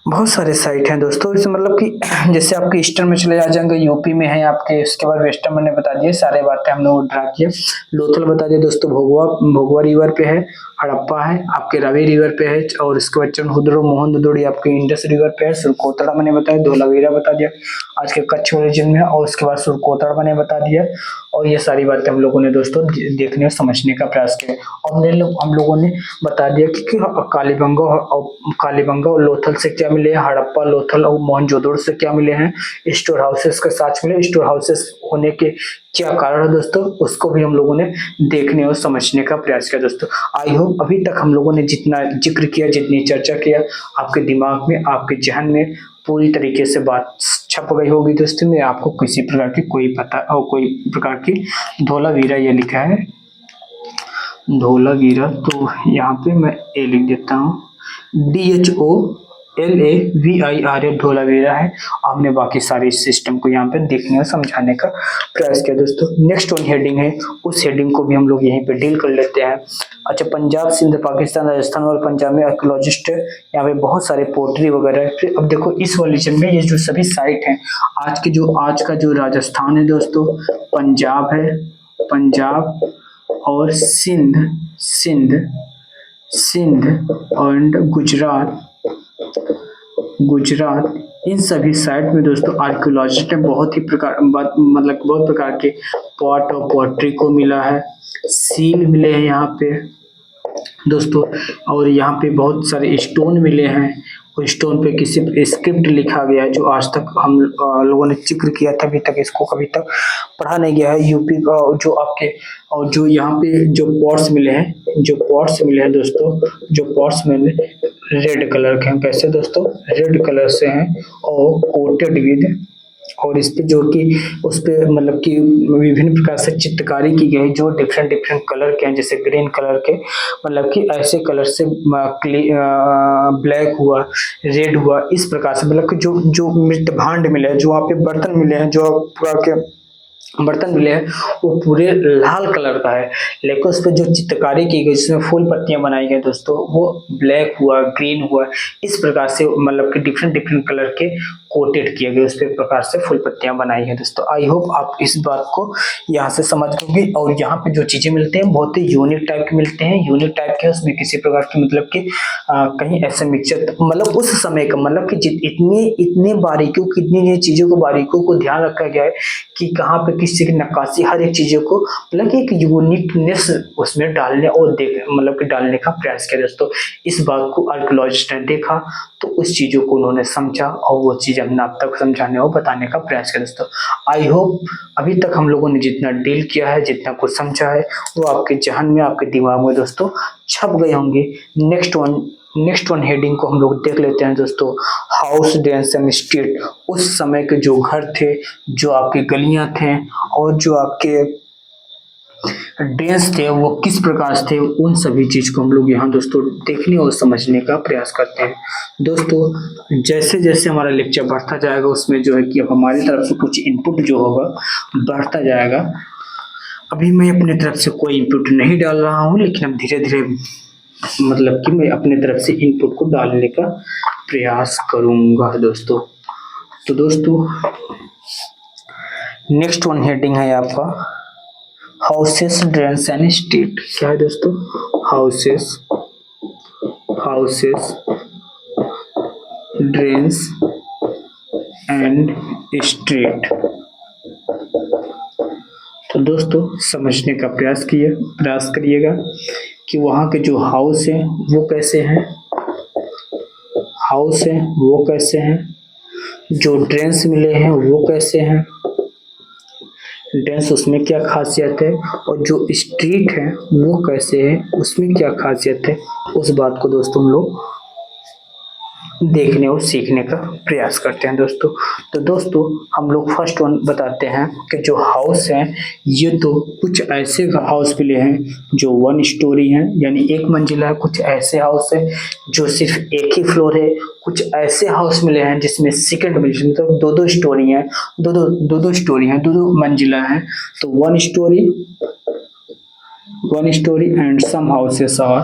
बहुत सारे साइट हैं दोस्तों। इस मतलब कि जैसे आपके ईस्टर्न में चले जाएंगे, यूपी में है आपके, इसके बाद वेस्टर्न मैंने बता दिए, सारे बातें हमने वो ड्रा किए। लोथल बता दिए दोस्तों, भोगवा रिवर पे है, हड़प्पा है आपके, रावी रिवर पे है, और इसके बाद चंडहोदड़ो मोहनजोदड़ो आपके इंडस रिवर पे है, सुरकोतड़ा मैंने बताया, धोलावीरा बता दिया आज के कच्छ रीजन में, और उसके बाद सुरकोतड़ा मैंने बता दिया। और ये सारी बातें हम लोगों ने दोस्तों देखने और समझने का प्रयास किया। और हम लोगों ने बता दिया कि कालीबंगा और लोथल से क्या क्या मिले हैं, हड़प्पा, लोथल और मोहनजोदड़ो से क्या मिले हैं, स्टोर हाउसेस के साथ मिले। स्टोर हाउसेस होने के क्या कारण है दोस्तों, उसको भी हम लोगों ने देखने और समझने का प्रयास किया दोस्तों। आई होप अभी तक हम लोगों ने जितना जिक्र किया, जितनी चर्चा किया, आपके दिमाग में, आपके जहन में पूरी तरीके से बात छप गई होगी दोस्तों। मैं आपको किसी प्रकार की कोई प्रकार की धोलावीरा ये लिखा है, धोलावीरा, तो यहाँ पे मैं ए लिख देता हूँ, DHOLAVIRA धोलावीरा है। हमने बाकी सारे सिस्टम को यहाँ पे देखने और समझाने का प्रयास किया दोस्तों। नेक्स्ट वन हेडिंग है, उस हेडिंग को भी हम लोग यहीं पे डील कर लेते हैं। अच्छा, पंजाब, सिंध, पाकिस्तान, राजस्थान और पंजाब में आर्कियोलॉजिस्ट है, यहाँ पे बहुत सारे पोर्ट्री वगैरह है। फिर अब देखो इस वाले में ये जो सभी साइट है, आज का जो राजस्थान है दोस्तों, पंजाब है, पंजाब और सिंध एंड गुजरात, इन सभी साइट में दोस्तों आर्कियोलॉजिस्ट ने बहुत प्रकार के पॉट और पॉटरी को मिला है, सील मिले हैं यहाँ पे दोस्तों, और यहाँ पे बहुत सारे स्टोन मिले हैं, और स्टोन पे किसी स्क्रिप्ट लिखा गया है जो आज तक हम लोगों ने जिक्र किया था, अभी तक इसको कभी तक पढ़ा नहीं गया है। यूपी का जो आपके, और जो यहाँ पे जो पॉट्स मिले हैं दोस्तों, जो पॉट्स मिले रेड कलर के हैं। कैसे दोस्तों, रेड कलर से हैं और कोटेड विद, और इस पे जो कि उस पे मतलब कि विभिन्न प्रकार से चित्रकारी की गई, जो डिफरेंट कलर के हैं, जैसे ग्रीन कलर के, मतलब कि ऐसे कलर से ब्लैक हुआ, रेड हुआ, इस प्रकार से, मतलब कि जो मृत भांड मिले हैं, जो वहाँ पे बर्तन मिले हैं, जो पूरा के बर्तन मिले हैं, वो पूरे लाल कलर का है, लेकिन उस पर जो चित्रकारी की गई, जिसमें फूल पत्तियां बनाई गई दोस्तों, वो ब्लैक हुआ, ग्रीन हुआ, इस प्रकार से मतलब कि डिफरेंट कलर के कोटेड किए गए, उस पर प्रकार से फूल पत्तियां बनाई है दोस्तों। आई होप आप इस बात को यहाँ से समझ गए। और यहाँ पे जो चीजें मिलते हैं बहुत ही यूनिक टाइप के मिलते हैं, यूनिक टाइप के, उसमें किसी प्रकार की मतलब कि कहीं ऐसे मिक्सचर, मतलब उस समय का, मतलब कि इतनी बारीकियों, कितनी चीजों को बारीकियों को ध्यान रखा गया है कि कहाँ पे किस चीज की नक्काशी, हर एक चीजों को मतलब कि एक यूनिकनेस उसमें डालने और मतलब कि डालने का प्रयास किया दोस्तों। इस बात को आर्कियोलॉजिस्ट ने देखा, तो उस चीजों को उन्होंने समझा, और वो चीज हमने आप तक समझाने और बताने का प्रयास किया दोस्तों। आई होप अभी तक हम लोगों ने जितना डील किया है, जितना कुछ समझा है, वो आपके जहन में, आपके दिमाग में दोस्तों छप गए होंगे। नेक्स्ट वन हेडिंग को हम लोग देख लेते हैं दोस्तों, हाउस, डेंस एंड स्ट्रीट। उस समय के जो घर थे, जो आपके गलियां थे, और जो आपके डेंस थे, वो किस प्रकार से थे, उन सभी चीज को हम लोग यहाँ दोस्तों देखने और समझने का प्रयास करते हैं दोस्तों। जैसे जैसे हमारा लेक्चर बढ़ता जाएगा, उसमें जो है कि अब हमारी तरफ से कुछ इनपुट जो होगा बढ़ता जाएगा। अभी मैं अपने तरफ से कोई इनपुट नहीं डाल रहा हूँ, लेकिन अब धीरे धीरे मतलब कि मैं अपने तरफ से इनपुट को डालने का प्रयास करूंगा दोस्तों। तो दोस्तों नेक्स्ट वन हेडिंग है आपका हाउसेस, ड्रेन्स एंड स्ट्रीट। क्या है दोस्तों, हाउसेस, ड्रेन्स एंड स्ट्रीट। तो दोस्तों समझने का प्रयास करिएगा कि वहाँ के जो हाउस है वो कैसे हैं, जो ड्रेन्स मिले हैं वो कैसे हैं, ड्रेन्स उसमें क्या खासियत है, और जो स्ट्रीट है वो कैसे है, उसमें क्या खासियत है, उस बात को दोस्तों हम लोग देखने और सीखने का प्रयास करते हैं दोस्तों। तो दोस्तों हम लोग फर्स्ट वन बताते हैं कि जो हाउस हैं, ये तो कुछ ऐसे हाउस मिले हैं जो 1 स्टोरी हैं, यानी 1 मंजिला है। कुछ ऐसे हाउस है जो सिर्फ 1 ही फ्लोर है। कुछ ऐसे हाउस मिले हैं जिसमें सेकंड मंजिल, मतलब 2-2 स्टोरी हैं, दो स्टोरी हैं, 2-2 मंजिला है। तो 1 story and some houses are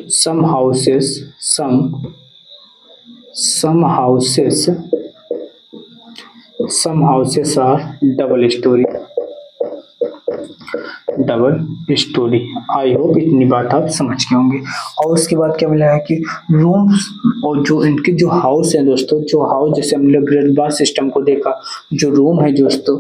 some houses are double story। I hope इतनी बात आप समझ गए होंगे। और उसके बाद क्या मिला है कि रूम्स, और जो इनके जो हाउस है दोस्तों, जो हाउस जैसे हमने ग्रेड बार सिस्टम को देखा, जो रूम है दोस्तों,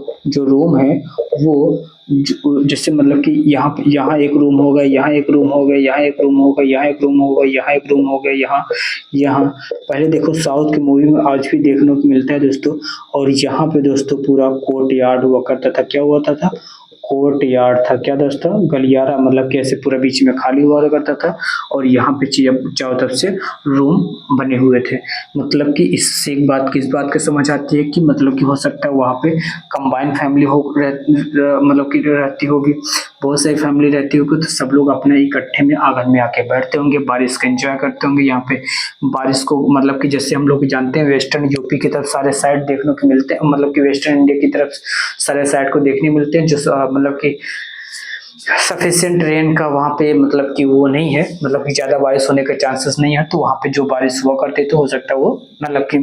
वो जैसे मतलब कि यहाँ एक रूम होगा, यहाँ एक रूम होगा, यहाँ एक रूम होगा, यहाँ एक रूम होगा, यहाँ एक रूम होगा, यहाँ यहाँ पहले देखो साउथ की मूवी में आज भी देखने को मिलता है दोस्तों। और यहाँ पे दोस्तों पूरा कोर्ट यार्ड हुआ करता था। क्या हुआ था? कोर्ट यार्ड था। क्या दोस्तों? गलियारा, मतलब कि ऐसे पूरा बीच में खाली हुआ करता था और यहाँ पे चारों तरफ से रूम बने हुए थे। मतलब कि इससे एक बात किस बात की समझ आती है कि मतलब कि हो सकता है वहाँ पे कंबाइन फैमिली मतलब कि रहती होगी, बहुत सारी फैमिली रहती होगी, तो सब लोग अपने इकट्ठे में आंगन में आके बैठते होंगे, बारिश का एंजॉय करते होंगे। यहाँ पे बारिश को मतलब कि जैसे हम लोग जानते हैं वेस्टर्न यूपी की तरफ सारे साइड देखने को मिलते हैं, मतलब कि वेस्टर्न इंडिया की तरफ सारे साइड को देखने मिलते हैं, जो मतलब कि सफिशिएंट रेन का वहाँ पे मतलब कि वो नहीं है, मतलब कि ज्यादा बारिश होने के चांसेस नहीं है। तो वहाँ पे जो बारिश हुआ करते थे हो सकता है वो मतलब कि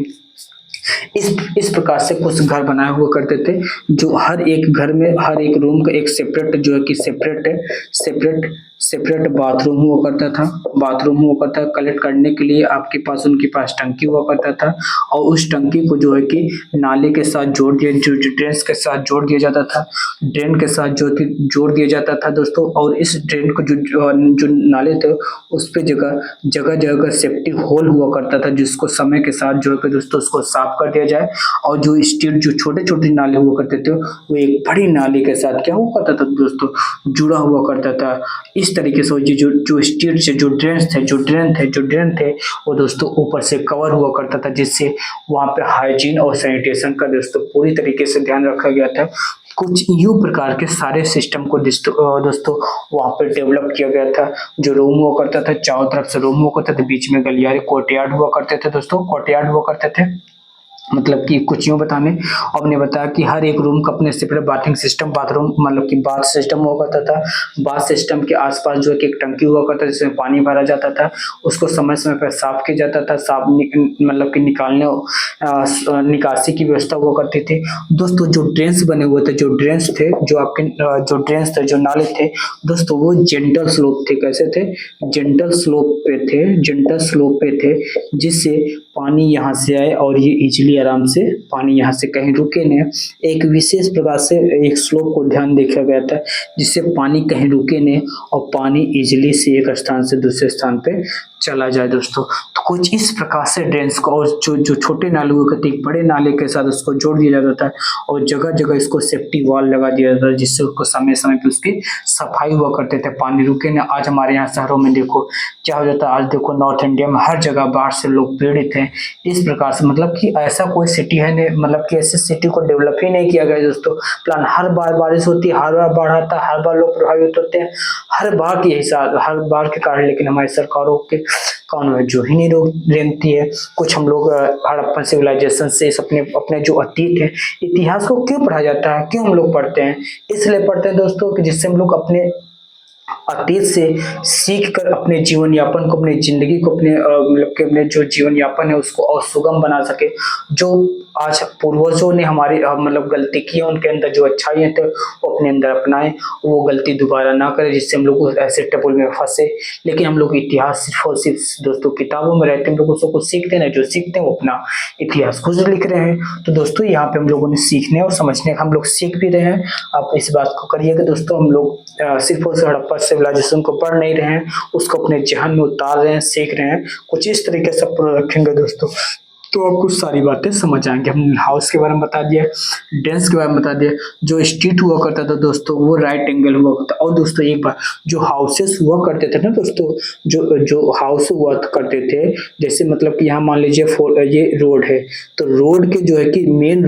इस प्रकार से कुछ घर बनाए हुआ करते थे, जो हर एक घर में हर एक रूम का एक सेपरेट जो है कि सेपरेट सेपरेट बाथरूम हुआ करता था। बाथरूम हुआ करता कलेक्ट करने के लिए आपके पास उनके पास टंकी हुआ करता था, और उस टंकी को जो है कि नाले के साथ जोड़ दिया, जो ड्रेन के साथ जोड़ दिया जाता था, ड्रेन के साथ जो कि जोड़ दिया जाता था दोस्तों। और इस ड्रेन को जो नाले थे उस पे जगह जगह जगह का सेफ्टी होल हुआ करता था, जिसको समय के साथ जो है कि दोस्तों उसको साफ कर दिया जाए। और जो स्टील जो छोटे छोटे नाले हुआ करते थे वो एक बड़ी नाले के साथ क्या हुआ करता था दोस्तों, जुड़ा हुआ करता था। इस तरीके से जो जो स्टील से जो ड्रेन थे वो दोस्तों ऊपर से कवर हुआ करता था, जिससे वहाँ पे हाइजीन और सैनिटेशन का दोस्तों पूरी तरीके से ध्यान रखा गया था। कुछ यूं प्रकार के सारे सिस्टम को दोस्तों वहाँ पे डेवलप किया गया था। जो रूम हुआ करता था, चारों तरफ से रूम हुआ करता था, बीच में गलियारे कोर्टयार्ड हुआ करते थे दोस्तों, कोर्टयार्ड हुआ करते थे। मतलब कि कुछ यूं बताने और हमने बताया कि हर एक रूम का अपने सेपरेट बाथिंग सिस्टम, बाथरूम मतलब कि बाथ सिस्टम हुआ करता था। बाथ सिस्टम के आसपास जो है कि एक टंकी हुआ करता था जिसमें पानी भरा जाता था, उसको समय समय पर साफ किया जाता था। मतलब कि निकासी की व्यवस्था हुआ करती थी दोस्तों। जो ड्रेन्स बने हुए थे, जो नाले थे दोस्तों, वो जेंटल स्लोप थे। कैसे थे? जेंटल स्लोप पे थे, जिससे पानी यहाँ से आए और ये इजीली आराम से पानी यहाँ से कहीं रुके नहीं। एक विशेष प्रकार से एक स्लोप को ध्यान देखा गया था, जिससे पानी कहीं रुके नहीं और पानी इजीली से एक स्थान से दूसरे स्थान पे चला जाए दोस्तों। तो कुछ इस प्रकार से ड्रेन्स को और जो छोटे नाले हुए करते बड़े नाले के साथ उसको जोड़ दिया जाता है, और जगह जगह इसको सेफ्टी वॉल लगा दिया जाता है, जिससे उसको समय समय पे उसकी सफाई हुआ करते थे, पानी रुके ना। आज हमारे यहाँ शहरों में देखो क्या हो जाता है, आज देखो नॉर्थ इंडिया में हर जगह बाढ़ से लोग पीड़ित हैं। इस प्रकार से मतलब कि ऐसा कोई सिटी है नहीं, मतलब कि ऐसे सिटी को डेवलप ही नहीं किया गया दोस्तों। प्लान हर बार बारिश होती है, हर बार बाढ़ आता है, हर बार लोग प्रभावित होते हैं, हर बार के कारण, लेकिन हमारी सरकारों के कानून जो ही नहीं रोक रेंगती है। कुछ हम लोग हड़प्पन सिविलाइजेशन से इस अपने अपने जो अतीत है, इतिहास को क्यों पढ़ा जाता है, क्यों हम लोग पढ़ते हैं? इसलिए पढ़ते हैं दोस्तों कि जिससे हम लोग अपने अतीत से सीख कर अपने जीवन यापन को, अपनी जिंदगी को, मतलब कि अपने जो जीवन यापन है उसको और सुगम बना सके। जो आज पूर्वजों ने हमारे मतलब गलती की है, उनके अंदर जो अच्छाई थे वो अपने अंदर अपनाएं, वो गलती दोबारा ना करें, जिससे हम लोग ऐसे टपुल में फंसे। लेकिन हम लोग इतिहास सिर्फ और सिर्फ दोस्तों किताबों में रहते हैं, हम लोग उसको कुछ सीखते हैं, जो सीखते हैं वो अपना इतिहास खुद लिख रहे हैं। तो दोस्तों यहाँ पे हम लोगों ने सीखने और समझने का हम लोग सीख भी रहे हैं। आप इस बात को करिएगा दोस्तों, हम लोग सिर्फ और सिर्फ हड़प्पा सिविलाइजेशन को पढ़ नहीं रहे हैं, उसको अपने जहन में उतार रहे हैं, सीख रहे हैं। कुछ इस तरीके से रखेंगे दोस्तों तो आप कुछ सारी बातें समझ आएंगे। हमने हाउस के बारे में बता दिया, डेंस के बारे में बता दिया। जो स्ट्रीट हुआ करता था दोस्तों वो राइट एंगल हुआ करता। और दोस्तों एक बार जो हाउसेस हुआ करते थे ना दोस्तों, जो जो हाउस हुआ करते थे, जैसे मतलब कि यहाँ मान लीजिए ये रोड है, तो रोड के जो है कि मेन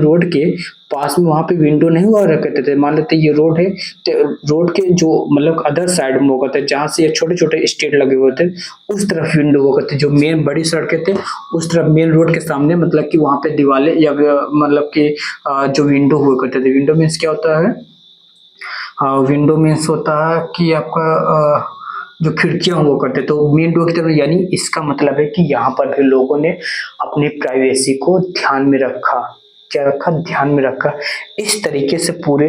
रोड के पास में वहां पे विंडो नहीं हुआ करते थे। मान लेते ये रोड है, तो रोड के जो मतलब अदर साइड में होगा था, जहाँ से ये छोटे छोटे स्ट्रीट लगे हुए थे, उस तरफ विंडो हुआ करते। जो मेन बड़ी सड़कें थे उस तरफ मेन रोड के सामने मतलब कि वहां पे दीवारें या मतलब कि जो विंडो हुआ करते थे। विंडो मीन्स क्या होता है? विंडो मीन्स होता है कि आपका जो खिड़कियां हुआ करते, तो मेन डोर की तरफ, यानी इसका मतलब है कि यहाँ पर भी लोगों ने अपनी प्राइवेसी को ध्यान में रखा। क्या रखा, ध्यान में रखा। इस तरीके से पूरे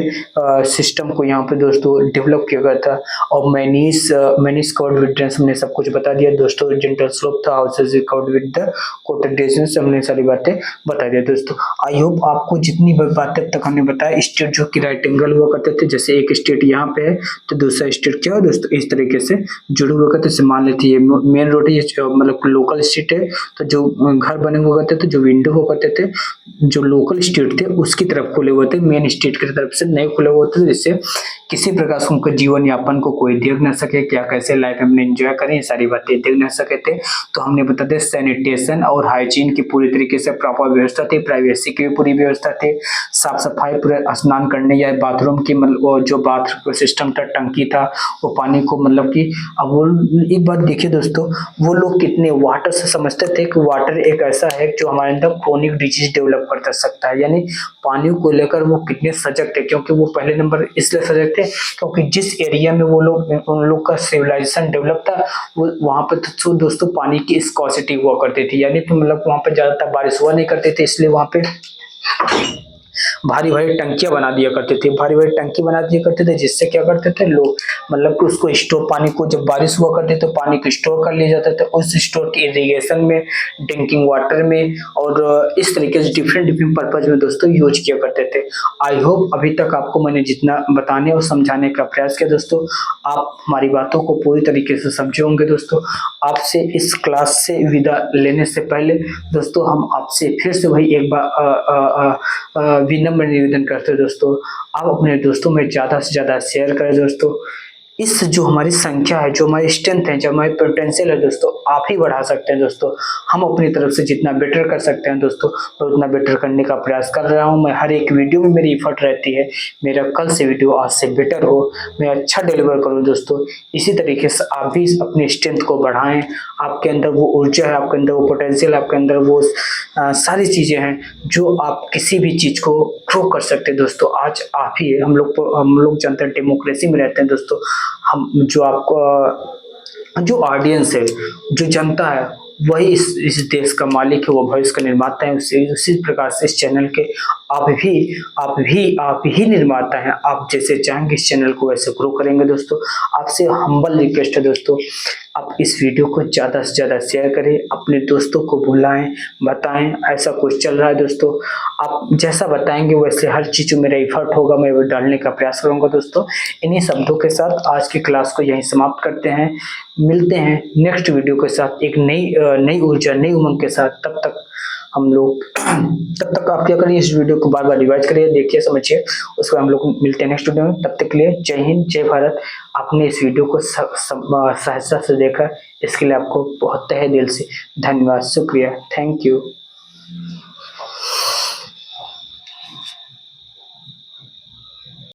सिस्टम को यहाँ पे दोस्तों डेवलप किया गया था। और मैनीज कवर्ड विद ड्रेन्स, हमने सब कुछ बता दिया दोस्तों। जेंटल स्लोप था, houses covered with the coated drains, हमने सारी बातें बता दिया दोस्तों। आई होप आपको जितनी बातें अब तक हमने बताया, स्टेट जो कि राइट एंगल हुआ करते थे, जैसे एक स्टेट यहाँ पे है तो दूसरा स्टेट क्या है दोस्तों, इस तरीके से जुड़े हुए करते। जैसे मान लेते ये मेन रोड है, ये मतलब लोकल स्टेट है, तो जो घर बने हुए करते थे, जो विंडो हुआ करते थे, जो लोकल स्टेट थे उसकी तरफ खुले हुए थे, मेन स्टेट की तरफ से नहीं खुले हुए थे, जिससे किसी प्रकार से उनका जीवन यापन को कोई देख ना सके, क्या कैसे लाइफ हमने एंजॉय करें, ये सारी बातें देख ना सके थे। तो हमने बता दें सैनिटेशन और हाइजीन की पूरी तरीके से प्रॉपर व्यवस्था थी, प्राइवेसी की भी पूरी व्यवस्था थी, साफ सफाई पूरे स्नान करने या बाथरूम की मतलब जो बाथ सिस्टम था, टंकी था, वो पानी को मतलब कि अब वो एक बात देखिए दोस्तों, वो लोग कितने वाटर से समझते थे कि वाटर एक ऐसा है जो हमारे अंदर क्रोनिक डिजीज डेवलप कर सकता है। यानी पानी को लेकर वो कितने सजग थे, क्योंकि वो पहले नंबर इसलिए सजग थे क्योंकि जिस एरिया में वो लोग उन लोग का सिविलाइजेशन डेवलप था, वो वहां पर तो दोस्तों पानी की स्कॉसिटी हुआ करती थी। यानी तो मतलब वहां पर ज्यादातर बारिश हुआ नहीं करती थी, इसलिए वहां पे भारी भारी टंकियां बना दिया करते थे, भारी भारी टंकी बना दिया करते थे, जिससे क्या करते थे लोग मतलब कि उसको स्टोर, पानी को जब बारिश हुआ करते तो पानी को स्टोर कर लिया जाता था, उस स्टोर की इरिगेशन में, ड्रिंकिंग वाटर में और इस तरीके से डिफरेंट डिफरेंट पर्पज में दोस्तों यूज किया करते थे। आई होप अभी तक आपको मैंने जितना बताने और समझाने का प्रयास किया दोस्तों, आप हमारी बातों को पूरी तरीके से समझे होंगे दोस्तों। आपसे इस क्लास से विदा लेने से पहले दोस्तों हम आपसे फिर से वही एक बार विनम्र निवेदन करते हैं दोस्तों, आप अपने दोस्तों में ज़्यादा से ज़्यादा शेयर करें दोस्तों। इस जो हमारी संख्या है, जो हमारी स्ट्रेंथ है, जो हमारी पोटेंशियल है दोस्तों, आप ही बढ़ा सकते हैं दोस्तों। हम अपनी तरफ से जितना बेटर कर सकते हैं दोस्तों, मैं उतना बेटर करने का प्रयास कर रहा हूँ। मैं हर एक वीडियो में मेरी एफर्ट रहती है, मेरा कल से वीडियो आज से बेटर हो, मैं अच्छा डिलीवर करूँ दोस्तों। इसी तरीके से आप भी अपनी स्ट्रेंथ को बढ़ाएं। आपके अंदर वो ऊर्जा है, आपके अंदर वो पोटेंशियल, आपके अंदर वो सारी चीज़ें हैं जो आप किसी भी चीज़ को ग्रो कर सकते हैं दोस्तों। आज आप ही है, हम लोग जनता डेमोक्रेसी में रहते हैं दोस्तों। हम जो आपको जो ऑडियंस है, जो जनता है, वही इस देश का मालिक है, वो भविष्य का निर्माता है। उसी प्रकार से इस चैनल के आप ही निर्माता हैं। आप जैसे चाहेंगे इस चैनल को वैसे ग्रो करेंगे दोस्तों। आपसे हम्बल रिक्वेस्ट है दोस्तों, आप इस वीडियो को ज़्यादा से ज़्यादा शेयर करें, अपने दोस्तों को बुलाएं, बताएं ऐसा कुछ चल रहा है दोस्तों। आप जैसा बताएंगे वैसे हर चीज़ में मेरा एफर्ट होगा, मैं वो डालने का प्रयास करूंगा दोस्तों। इन्हीं शब्दों के साथ आज की क्लास को यहीं समाप्त करते हैं। मिलते हैं नेक्स्ट वीडियो के साथ एक नई ऊर्जा, नई उमंग के साथ। तब तक हम लोग तब तक आप क्या करिए, इस वीडियो को बार बार रिवाइज करिए, देखिए, समझिए, उसके बाद हम लोग मिलते हैं नेक्स्ट वीडियो में। तब तक के लिए जय हिंद, जय भारत। आपने इस वीडियो को सहजता से देखा, इसके लिए आपको बहुत तहे दिल से धन्यवाद, शुक्रिया, थैंक यू।